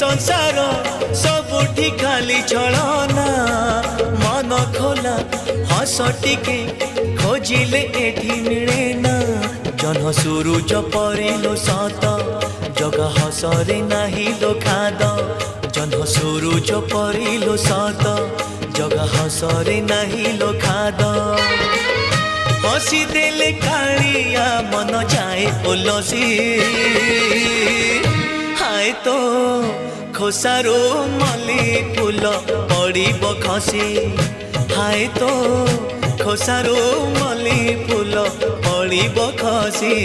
संसार सबुठी खाली छलना मन खोला हस टिके खोजिले एठी मिले ना जन्ह सुरुज परिलो सत जग हसरे नाही लो खाद जन्ह सुरुज परिलो सत जग हसरे नाही लो खाद हसी देले कालिया मन जाए उलसी हाय तो खोसारो मली फूल पड़ब खसी हाय तो खोसारो मली फूल पड़ब खसी।